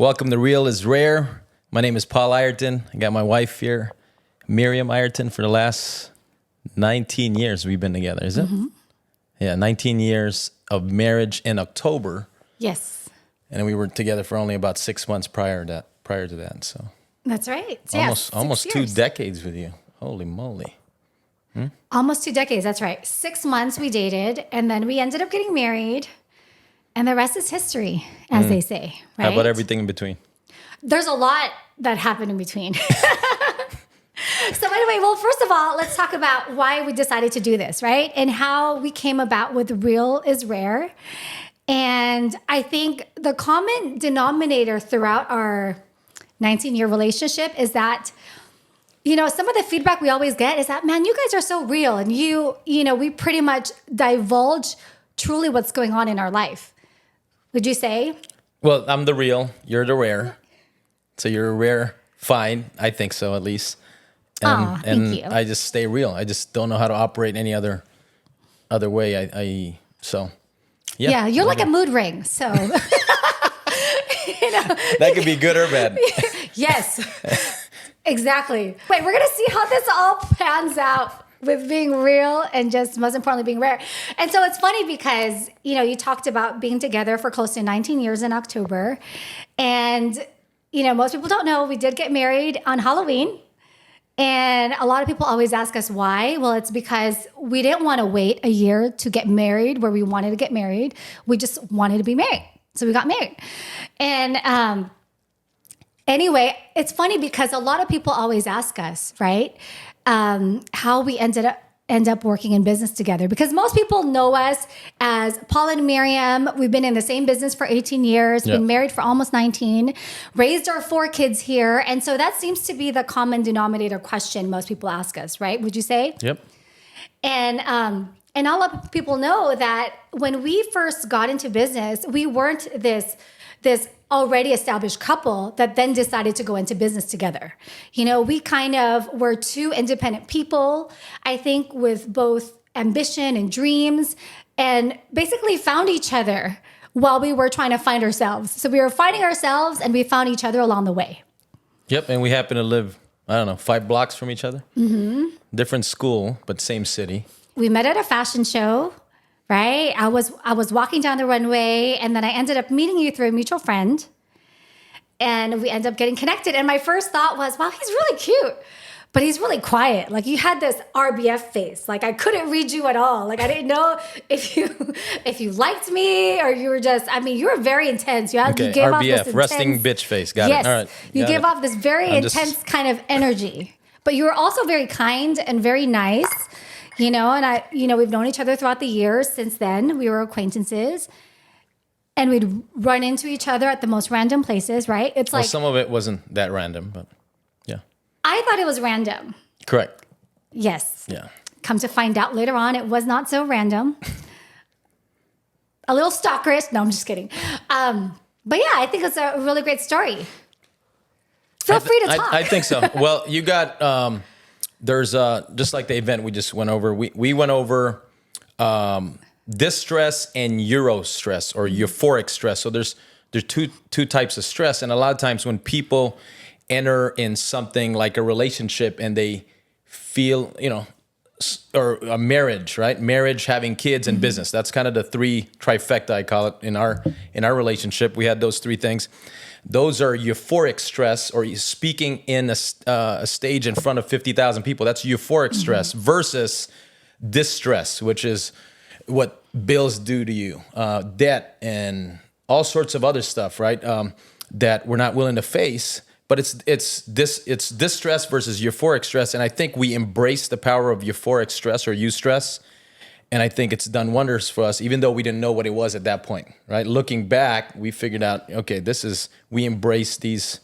welcome to Real is Rare. My name is Paul Ireton. I got my wife here, Miriam Ireton, for the last 19 years we've been together, is it? Mm-hmm. Yeah, 19 years of marriage in October. Yes. And we were together for only about 6 months prior to that. So that's right. Almost 2 decades with you. Holy moly. Almost 2 decades, that's right. 6 months we dated, and then we ended up getting married, and the rest is history, as they say, right? How about everything in between? There's a lot that happened in between. So anyway, well, first of all, let's talk about why we decided to do this, right? And how we came about with Real is Rare. And I think the common denominator throughout our 19-year relationship is that, you know, some of the feedback we always get is that, man, you guys are so real. And we pretty much divulge truly what's going on in our life. Would you say? Well, I'm the real, you're the rare. So you're a rare find, I think so at least. And thank you. I just stay real. I just don't know how to operate any other way. Yeah, you're like a mood ring. So that could be good or bad. Yes, exactly. Wait, we're gonna see how this all pans out with being real and just most importantly being rare. And so it's funny because you talked about being together for close to 19 years in October, and most people don't know we did get married on Halloween. And a lot of people always ask us why. Well, it's because we didn't want to wait a year to get married where we wanted to get married. We just wanted to be married. So we got married. And anyway, it's funny because a lot of people always ask us, right, how we end up working in business together. Because most people know us as Paul and Miriam. We've been in the same business for 18 years, been married for almost 19, raised our 4 kids here. And so that seems to be the common denominator question most people ask us, right? Would you say? Yep. And I'll let people know that when we first got into business, we weren't this already established couple that then decided to go into business together. We kind of were 2 independent people, I think, with both ambition and dreams, and basically found each other while we were trying to find ourselves. So we were finding ourselves and we found each other along the way. Yep, and we happen to live, 5 blocks from each other. Mm-hmm. Different school, but same city. We met at a fashion show. Right? I was walking down the runway, and then I ended up meeting you through a mutual friend, and we ended up getting connected. And my first thought was, wow, he's really cute, but he's really quiet. Like, you had this RBF face. Like, I couldn't read you at all. Like, I didn't know if you liked me or you were just, you were very intense. You gave RBF, off this intense, resting bitch face. Got it. All right. You gave off this very intense kind of energy, but you were also very kind and very nice. And we've known each other throughout the years since then. We were acquaintances, and we'd run into each other at the most random places, right? It's like some of it wasn't that random, but yeah. I thought it was random. Correct. Yes. Yeah. Come to find out later on, it was not so random. A little stalkerish. No, I'm just kidding. But yeah, I think it's a really great story. Feel free to talk. I think so. Well, you got... There's just like the event we just went over. We went over distress and eurostress or euphoric stress. So there's two types of stress, and a lot of times when people enter in something like a relationship and they feel, or a marriage, right? Marriage, having kids, and business. That's kind of the 3 trifecta, I call it, in our relationship. We had those 3 things. Those are euphoric stress, or speaking in a stage in front of 50,000 people. That's euphoric stress versus distress, which is what bills do to you, debt, and all sorts of other stuff, right? That we're not willing to face. But it's distress versus euphoric stress, and I think we embrace the power of euphoric stress or eustress. And I think it's done wonders for us, even though we didn't know what it was at that point, right? Looking back, we figured out, okay, we embrace these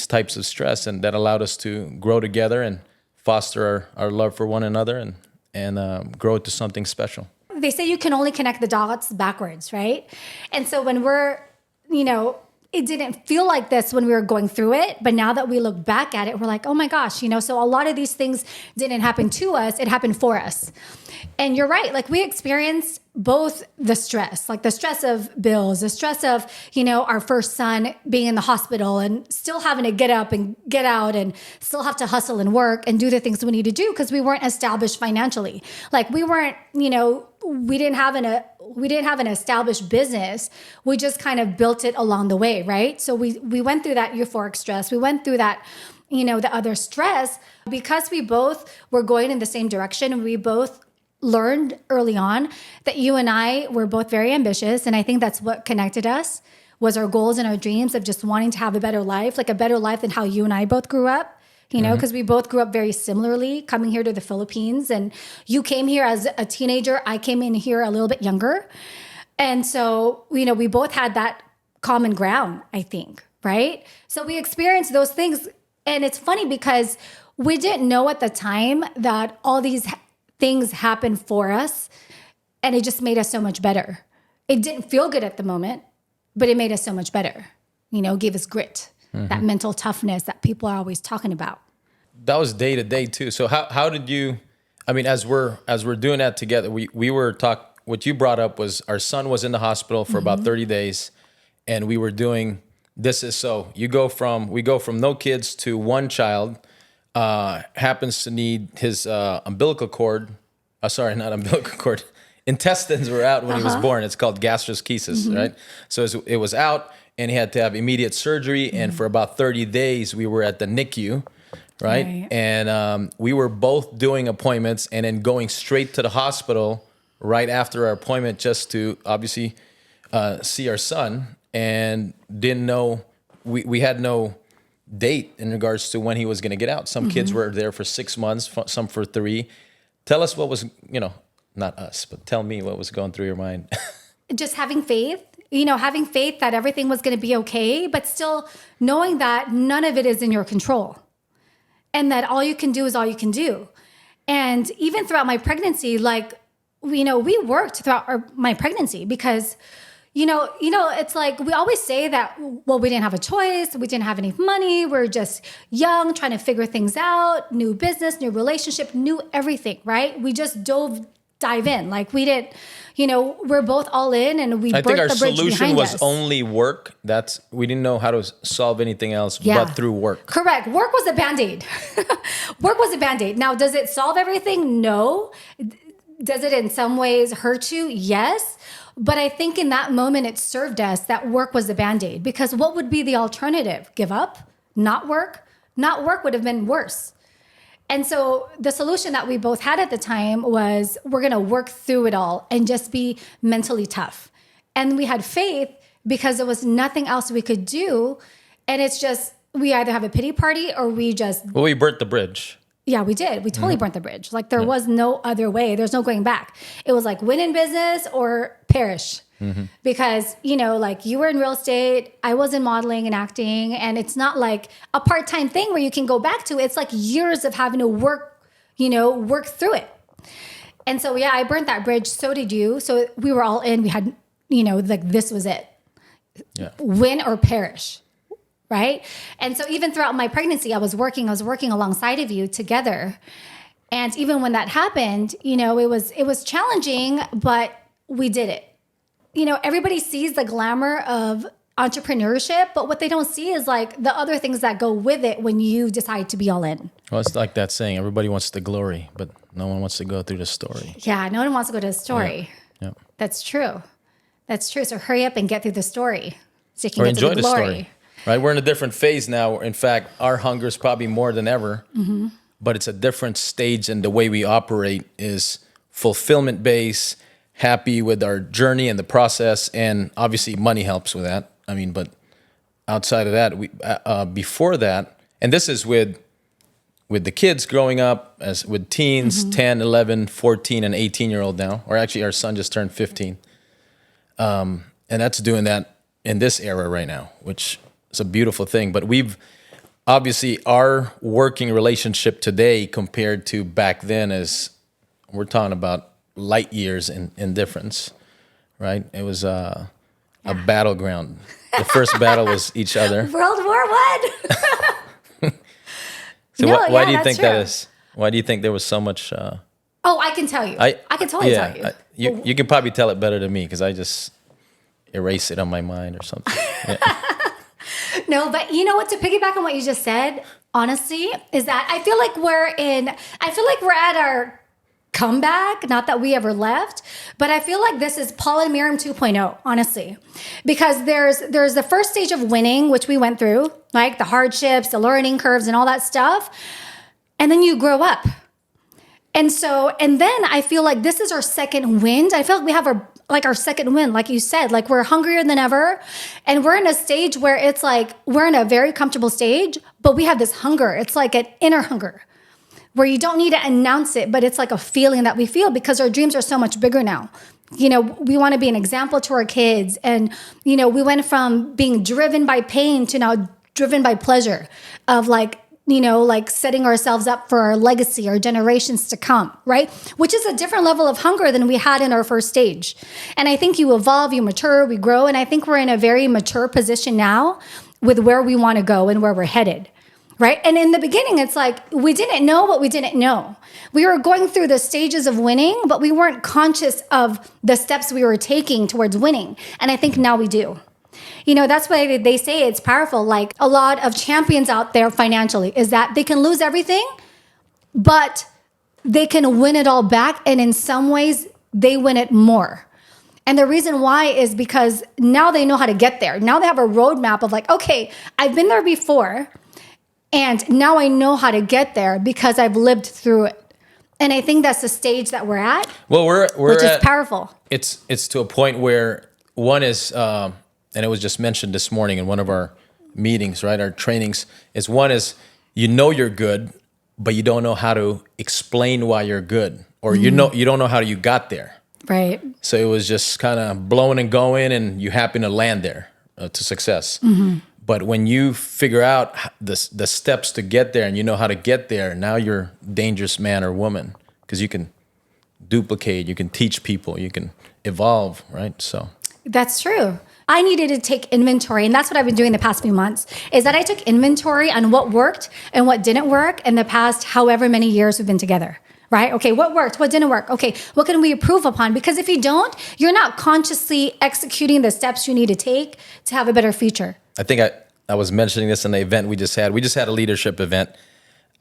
types of stress, and that allowed us to grow together and foster our love for one another and grow it to something special. They say you can only connect the dots backwards, right? And so when we're, it didn't feel like this when we were going through it, but now that we look back at it, we're like, oh my gosh, so a lot of these things didn't happen to us, it happened for us. And you're right, like we experienced both the stress, like the stress of bills, the stress of, our first son being in the hospital and still having to get up and get out and still have to hustle and work and do the things we need to do because we weren't established financially. Like we weren't, we didn't have an established business. We just kind of built it along the way, right? So we went through that euphoric stress. We went through that, the other stress because we both were going in the same direction. We both learned early on that you and I were both very ambitious. And I think that's what connected us was our goals and our dreams of just wanting to have a better life, like a better life than how you and I both grew up, because we both grew up very similarly coming here to the Philippines. And you came here as a teenager. I came in here a little bit younger. And so, we both had that common ground, I think, right? So we experienced those things. And it's funny because we didn't know at the time that all these things happened for us, and it just made us so much better. It didn't feel good at the moment, but it made us so much better. Gave us grit, that mental toughness that people are always talking about. That was day to day too. So how did you? I mean, as we're doing that together, we were what you brought up was our son was in the hospital for about 30 days, and we were doing this is so we go from no kids to one child. Happens to need his umbilical cord. Sorry, not umbilical cord. Intestines were out when he was born. It's called gastroschisis, right? So it was out, and he had to have immediate surgery. And for about 30 days, we were at the NICU, right? And we were both doing appointments and then going straight to the hospital right after our appointment just to obviously see our son. And didn't know, we had no date in regards to when he was going to get out. Some kids were there for 6 months, some for 3. Tell us what was, not us, but tell me what was going through your mind. Just having faith, having faith that everything was going to be okay, but still knowing that none of it is in your control and that all you can do is all you can do. And even throughout my pregnancy, we worked throughout my pregnancy because it's like we always say that, well, we didn't have a choice. We didn't have any money. We're just young, trying to figure things out, new business, new relationship, new everything, right? We just dive in. Like we didn't, we're both all in and we I think our the bridge solution was us. only work. We didn't know how to solve anything else but through work. Correct. Work was a Band-Aid. Work was a Band-Aid. Now, does it solve everything? No. Does it in some ways hurt you? Yes. But I think in that moment, it served us that work was the Band-Aid because what would be the alternative? Give up? Not work? Not work would have been worse. And so the solution that we both had at the time was we're going to work through it all and just be mentally tough. And we had faith because there was nothing else we could do. And it's just, we either have a pity party or we just... Well, we burnt the bridge. Yeah, we did. We totally burnt the bridge. Like there was no other way. There's no going back. It was like win in business or perish. Because, you were in real estate, I was in modeling and acting, and it's not like a part-time thing where you can go back to. It's like years of having to work through it. And so, I burnt that bridge. So did you. So we were all in. We had, this was it. Yeah. Win or perish. Right. And so even throughout my pregnancy, I was working alongside of you together. And even when that happened, it was challenging, but we did it. Everybody sees the glamour of entrepreneurship, but what they don't see is like the other things that go with it when you decide to be all in. Well, it's like that saying, everybody wants the glory, but no one wants to go through the story. Yeah. No one wants to go to the story. Yeah. That's true. So hurry up and get through the story so you can get to the glory. Story. Right, we're in a different phase now. In fact, our hunger is probably more than ever, but it's a different stage, and the way we operate is fulfillment based, happy with our journey and the process, and obviously money helps with that. I mean, but outside of that, we before that, and this is with the kids growing up as with teens, 10, 11, 14, and 18-year-old now, or actually our son just turned 15, and that's doing that in this era right now, which it's a beautiful thing, but we've obviously our working relationship today compared to back then is we're talking about light years in difference, right? It was a battleground. The first battle was each other. World War I. So why do you think that is? Why do you think there was so much Oh, I can tell you. I can totally tell you. You can probably tell it better than me because I just erase it on my mind or something. Yeah. No, but you know what? To piggyback on what you just said, honestly, is that I feel like we're at our comeback. Not that we ever left, but I feel like this is Paul and Miriam 2.0, honestly, because there's the first stage of winning, which we went through, like the hardships, the learning curves, and all that stuff, and then you grow up. And then I feel like this is our second wind. I feel like we have our second wind, like you said, like we're hungrier than ever. And we're in a stage where it's like, we're in a very comfortable stage, but we have this hunger. It's like an inner hunger where you don't need to announce it, but it's like a feeling that we feel because our dreams are so much bigger now. You know, we want to be an example to our kids. And, you know, we went from being driven by pain to now driven by pleasure of like, you know, like setting ourselves up for our legacy, our generations to come, right? Which is a different level of hunger than we had in our first stage. And I think you evolve, you mature, we grow. And I think we're in a very mature position now with where we want to go and where we're headed, right? And in the beginning, it's like we didn't know what we didn't know. We were going through the stages of winning, but we weren't conscious of the steps we were taking towards winning. And I think now we do. You know, that's why they say it's powerful. Like a lot of champions out there financially is that they can lose everything, but they can win it all back. And in some ways, they win it more. And the reason why is because now they know how to get there. Now they have a roadmap of like, okay, I've been there before, and now I know how to get there because I've lived through it. And I think that's the stage that we're at. Well, which is powerful. It's to a point where one is. And it was just mentioned this morning in one of our meetings, right? Our trainings is one is, you know, you're good, but you don't know how to explain why you're good, or you don't know how you got there. Right. So it was just kind of blowing and going, and you happen to land there to success. Mm-hmm. But when you figure out the steps to get there and you know how to get there, now you're a dangerous man or woman because you can duplicate, you can teach people, you can evolve, right? So that's true. I needed to take inventory, and that's what I've been doing the past few months, is that I took inventory on what worked and what didn't work in the past however many years we've been together, right? Okay, what worked, what didn't work? Okay, what can we improve upon? Because if you don't, you're not consciously executing the steps you need to take to have a better future. I think I was mentioning this in the event we just had. We just had a leadership event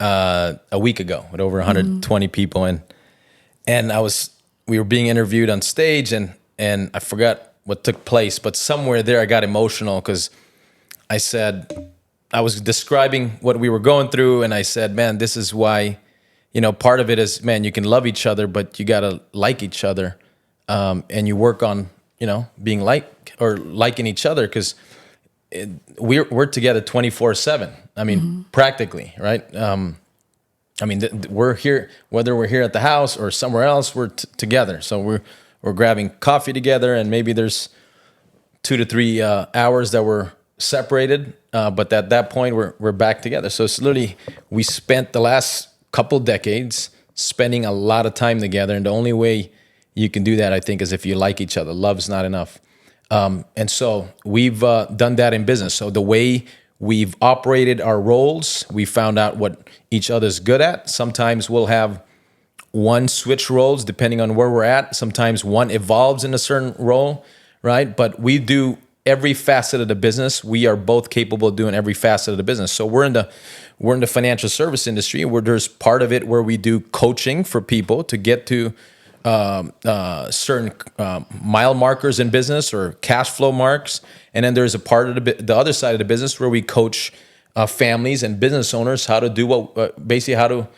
a week ago with over 120 people, and we were being interviewed on stage, and I forgot what took place, but somewhere there I got emotional because I was describing what we were going through, and I said, man, this is why, you know, part of it is, man, you can love each other, but you got to like each other, and you work on, you know, being liking each other because we're together 24/7. I mean, practically, right? I mean, we're here, whether we're here at the house or somewhere else, we're together. So we're grabbing coffee together, and maybe there's 2 to 3 hours that we're separated, but at that point we're back together. So it's literally, we spent the last couple decades spending a lot of time together, and the only way you can do that, I think, is if you like each other. Love's not enough. And so we've done that in business. So the way we've operated our roles, we found out what each other's good at. Sometimes we'll have one switch roles depending on where we're at. Sometimes one evolves in a certain role, right? But we do every facet of the business. We are both capable of doing every facet of the business. So we're in the financial service industry where there's part of it where we do coaching for people to get to certain mile markers in business or cash flow marks. And then there's a part of the other side of the business where we coach families and business owners how to do basically how to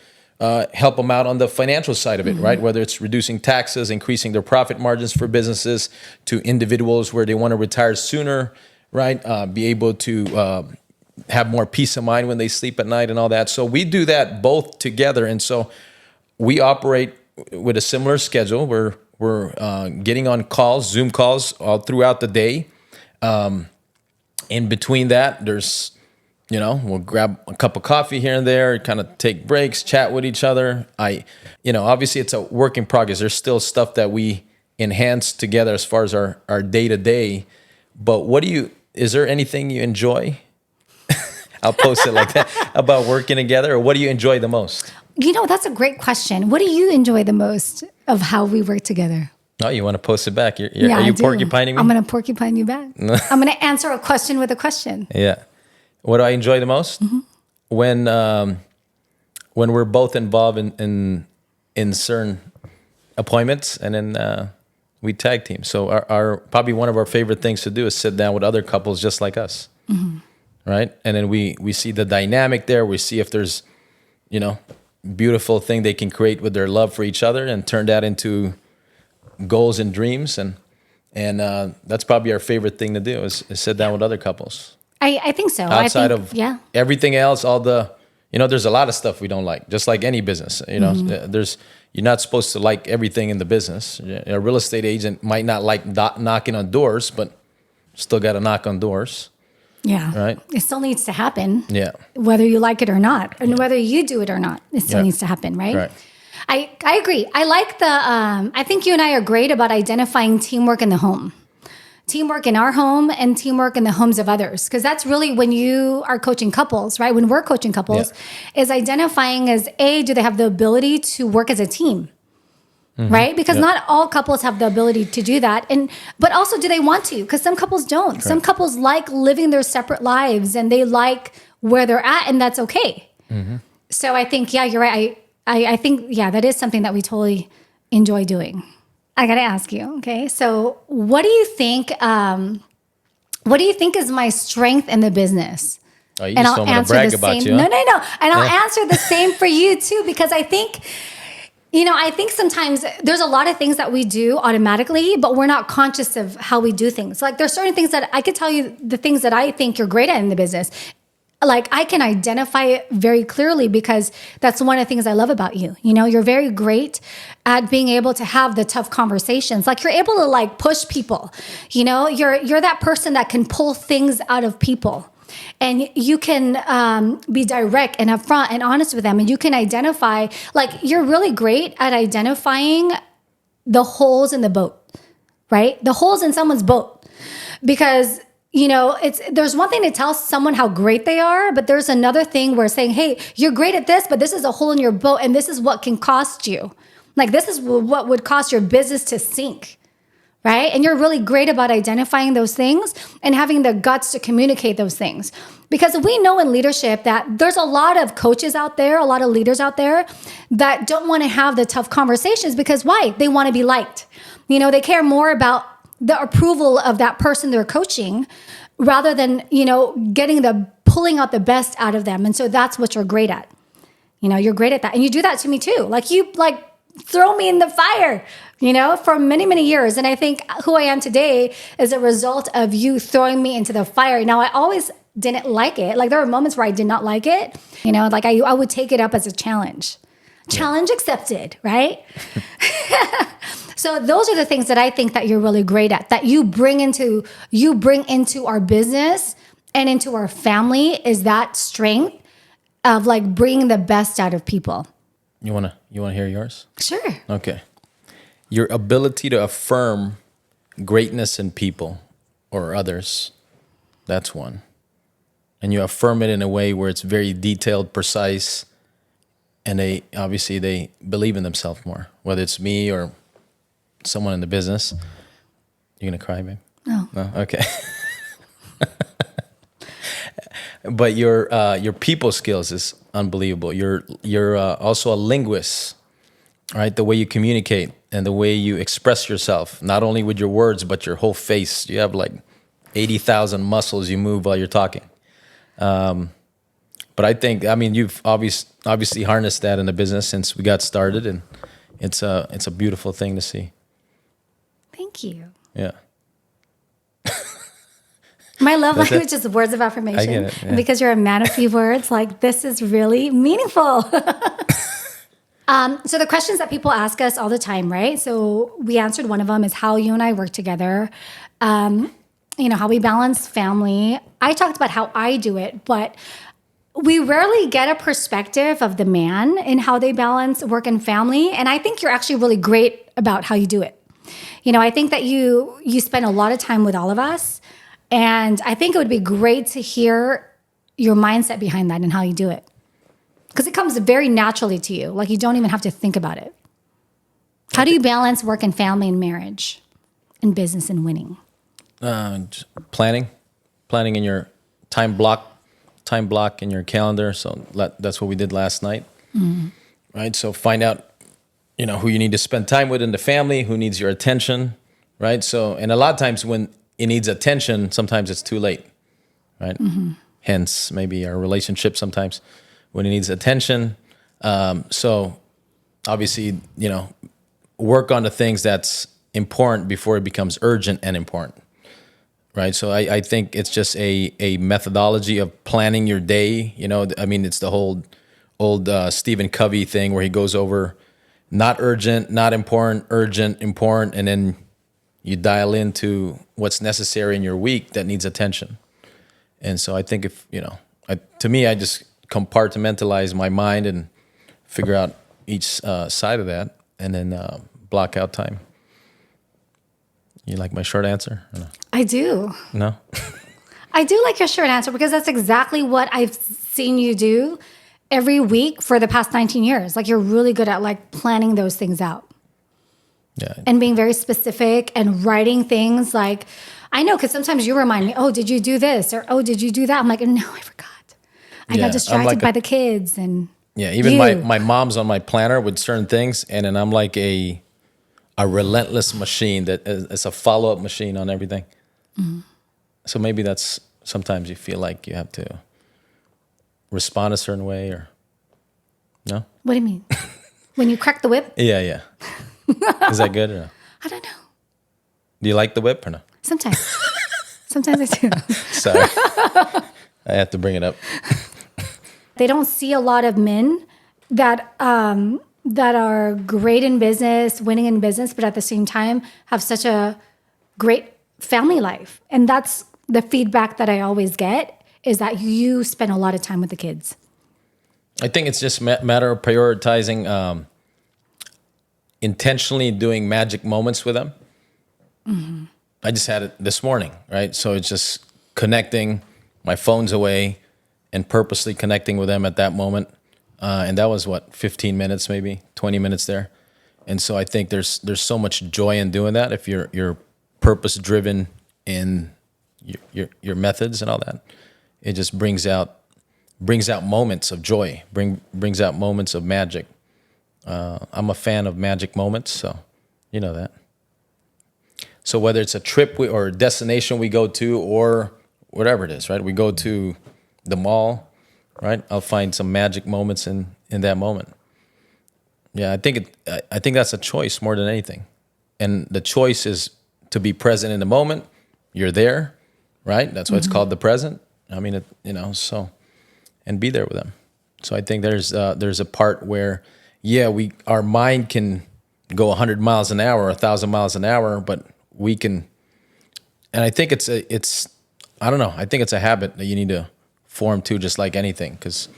help them out on the financial side of it, right? Whether it's reducing taxes, increasing their profit margins for businesses, to individuals where they want to retire sooner, right? Be able to have more peace of mind when they sleep at night and all that. So we do that both together. And so we operate with a similar schedule. We're getting on calls, Zoom calls all throughout the day. In between that, there's, you know, we'll grab a cup of coffee here and there, kind of take breaks, chat with each other. Obviously it's a work in progress. There's still stuff that we enhance together as far as our day-to-day. But is there anything you enjoy? I'll post it like that, about working together, or what do you enjoy the most? That's a gregreat question. What do you enjoy the most of how we work together? Oh, you want to post it back? Are I you do. porcupining me? I'm going to porcupine you back. I'm going to answer a question with a question. Yeah. What do I enjoy the most? When we're both involved in certain appointments, and then we tag team. So our probably one of our favorite things to do is sit down with other couples just like us, right? And then we see the dynamic there. We see if there's, beautiful thing they can create with their love for each other and turn that into goals and dreams. And that's probably our favorite thing to do is sit down with other couples. I think so. Outside of everything else, all the, there's a lot of stuff we don't like, just like any business. You're not supposed to like everything in the business. A real estate agent might not like knocking on doors, but still got to knock on doors. Yeah. Right. It still needs to happen. Yeah. Whether you like it or not, and whether you do it or not, it still needs to happen. Right. Right. I agree. I like I think you and I are great about identifying teamwork in the home. Teamwork in our home and teamwork in the homes of others. Because that's really when you are coaching couples, right? When we're coaching couples, is identifying as do they have the ability to work as a team? Right? Because not all couples have the ability to do that. But also, do they want to? Because some couples don't. Correct. Some couples like living their separate lives and they like where they're at, and that's okay. So I think, you're right. I think, that is something that we totally enjoy doing. I got to ask you, okay? So what do you think is my strength in the business? Oh, you just don't want to brag about you, huh? No. And I'll answer the same for you too, because I think sometimes there's a lot of things that we do automatically, but we're not conscious of how we do things. Like there's certain things that I could tell you the things that I think you're great at in the business. Like I can identify it very clearly because that's one of the things I love about you. You're very great at being able to have the tough conversations. Like you're able to like push people. You're that person that can pull things out of people. And you can be direct and upfront and honest with them. And you can identify, like you're really great at identifying the holes in the boat, right? The holes in someone's boat. Because there's one thing to tell someone how great they are, but there's another thing where saying, hey, you're great at this, but this is a hole in your boat and this is what can cost you. Like this is what would cost your business to sink, right? And you're really great about identifying those things and having the guts to communicate those things. Because we know in leadership that there's a lot of coaches out there, a lot of leaders out there that don't want to have the tough conversations because why? They want to be liked. They care more about the approval of that person they're coaching rather than, pulling out the best out of them. And so that's what you're great at. You're great at that. And you do that to me too. Like you throw me in the fire, for many, many years. And I think who I am today is a result of you throwing me into the fire. Now, I always didn't like it. Like there were moments where I did not like it. Like I would take it up as a challenge. Challenge accepted, right? So those are the things that I think that you're really great at, that you bring into our business and into our family, is that strength of like bringing the best out of people. You wanna hear yours? Sure. Okay. Your ability to affirm greatness in people or others, that's one. And you affirm it in a way where it's very detailed, precise, and they believe in themselves more, whether it's me or someone in the business. You gonna cry, babe? No. No? Okay. But your people skills is unbelievable. You're also a linguist, right? The way you communicate and the way you express yourself, not only with your words but your whole face. You have like 80,000 muscles you move while you're talking. But I think, you've obviously harnessed that in the business since we got started, and it's a beautiful thing to see. Thank you. Yeah. My love language is words of affirmation. I get it, yeah. And because you're a man of few words, like this is really meaningful. So the questions that people ask us all the time, right? So we answered one of them is how you and I work together. How we balance family. I talked about how I do it, but we rarely get a perspective of the man and how they balance work and family. And I think you're actually really great about how you do it. I think that you spend a lot of time with all of us. And I think it would be great to hear your mindset behind that and how you do it. Because it comes very naturally to you. Like you don't even have to think about it. How do you balance work and family and marriage and business and winning? Just planning in your time block in your calendar. So that's what we did last night, right? So find out, who you need to spend time with in the family, who needs your attention, right? So, and a lot of times when it needs attention, sometimes it's too late, right? Hence, maybe our relationship sometimes when it needs attention. So obviously, work on the things that's important before it becomes urgent and important, right? So I think it's just a methodology of planning your day. It's the whole old Stephen Covey thing where he goes over not urgent, not important, urgent, important, and then you dial into what's necessary in your week that needs attention. And so I think if, to me, I just compartmentalize my mind and figure out each side of that and then block out time. You like my short answer? Or no? I do. No? I do like your short answer because that's exactly what I've seen you do every week for the past 19 years. Like you're really good at like planning those things out. Yeah. And being very specific and writing things like, I know, because sometimes you remind me, oh, did you do this? Or, oh, did you do that? I'm like, no, I forgot. I got distracted by the kids and even my mom's on my planner with certain things. And then I'm like a relentless machine that is a follow-up machine on everything. So maybe that's sometimes you feel like you have to respond a certain way or no? What do you mean? When you crack the whip? Yeah. Is that good or no? I don't know. Do you like the whip or no? Sometimes. Sometimes I do. Sorry. I have to bring it up. They don't see a lot of men that are great in business, winning in business, but at the same time have such a great family life. And that's the feedback that I always get is that you spend a lot of time with the kids. I think it's just a matter of prioritizing, intentionally doing magic moments with them. I just had it this morning, right? So it's just connecting, my phone's away, and purposely connecting with them at that moment. And that was 15 minutes, maybe 20 minutes there. And so I think there's so much joy in doing that if you're purpose driven in your methods and all that. It just brings out moments of joy, brings out moments of magic. I'm a fan of magic moments, so you know that. So whether it's a trip or a destination we go to or whatever it is, right? We go to the mall, right? I'll find some magic moments in that moment. Yeah, I think that's a choice more than anything. And the choice is to be present in the moment. You're there, right? That's why it's called the present. I mean, and be there with them. So I think there's a part where, our mind can go 100 miles an hour, 1,000 miles an hour, but we can, and I think I don't know, I think it's a habit that you need to form too, just like anything, because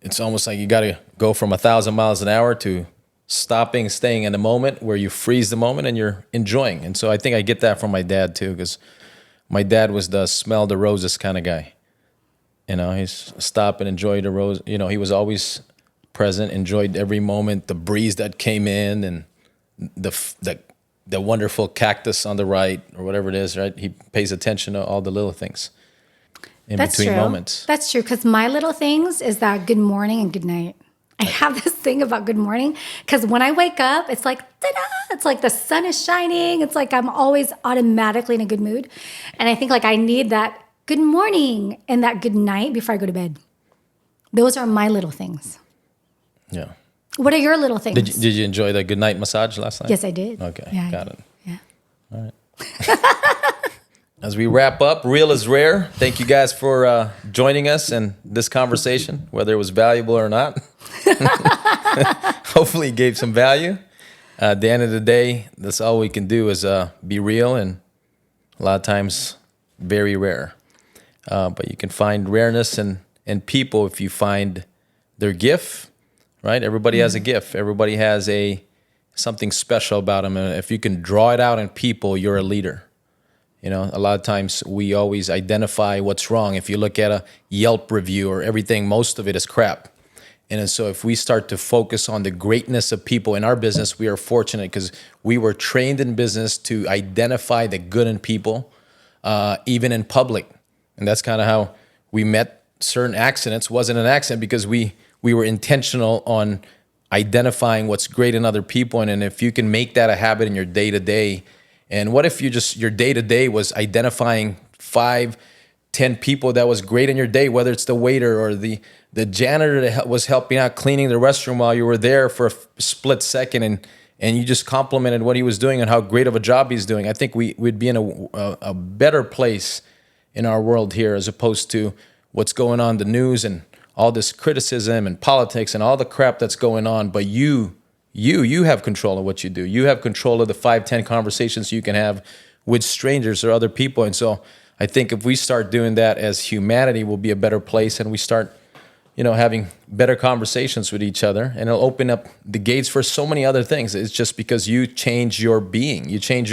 it's almost like you got to go from 1,000 miles an hour to staying in the moment where you freeze the moment and you're enjoying. And so I think I get that from my dad too, because my dad was the smell the roses kind of guy. He's stop and enjoy the rose. He was always present, enjoyed every moment, the breeze that came in and the wonderful cactus on the right or whatever it is, right? He pays attention to all the little things in between moments. That's true, because my little things is that good morning and good night. I have this thing about good morning because when I wake up, it's like, ta-da! It's like the sun is shining. It's like I'm always automatically in a good mood. And I think like I need that good morning and that good night before I go to bed. Those are my little things. Yeah. What are your little things? Did you enjoy the good night massage last night? Yes, I did. Okay, yeah, got it. Yeah. All right. As we wrap up, Real is Rare. Thank you guys for joining us in this conversation, whether it was valuable or not. Hopefully it gave some value. At the end of the day, that's all we can do is be real, and a lot of times very rare. But you can find rareness in people if you find their gift, right? Everybody has a gift. Everybody has something special about them. And if you can draw it out in people, you're a leader. A lot of times we always identify what's wrong. If you look at a Yelp review or everything, most of it is crap. And so if we start to focus on the greatness of people in our business, we are fortunate because we were trained in business to identify the good in people, even in public. And that's kind of how we met. Certain accidents wasn't an accident because we were intentional on identifying what's great in other people. And if you can make that a habit in your day-to-day, and what if your day-to-day was identifying 5, 10 people that was great in your day, whether it's the waiter or the janitor that was helping out cleaning the restroom while you were there for a split second, and you just complimented what he was doing and how great of a job he's doing. I think we'd be in a better place in our world here, as opposed to what's going on in the news and all this criticism and politics and all the crap that's going on. But you have control of what you do. You have control of the 5, 10 conversations you can have with strangers or other people. And so I think if we start doing that as humanity, we'll be a better place, and we start, having better conversations with each other, and it'll open up the gates for so many other things. It's just because you change your being, you change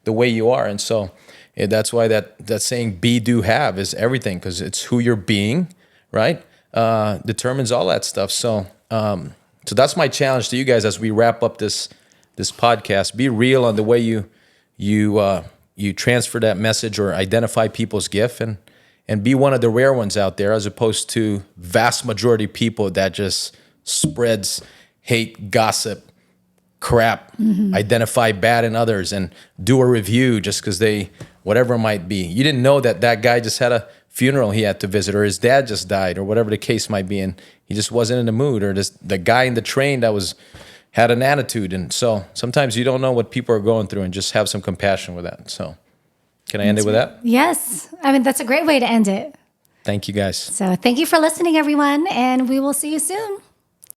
the way you are. And so that's why that saying be, do, have is everything, because it's who you're being, right? Determines all that stuff. So that's my challenge to you guys as we wrap up this podcast. Be real on the way you transfer that message or identify people's gift, and be one of the rare ones out there, as opposed to vast majority people that just spreads hate, gossip, crap, identify bad in others, and do a review just because whatever it might be. You didn't know that guy just had a funeral he had to visit, or his dad just died, or whatever the case might be, and he just wasn't in the mood, or the guy in the train that had an attitude. And so sometimes you don't know what people are going through, and just have some compassion with that. So can I end it with that? Yes. I mean, that's a great way to end it. Thank you, guys. So thank you for listening, everyone, and we will see you soon.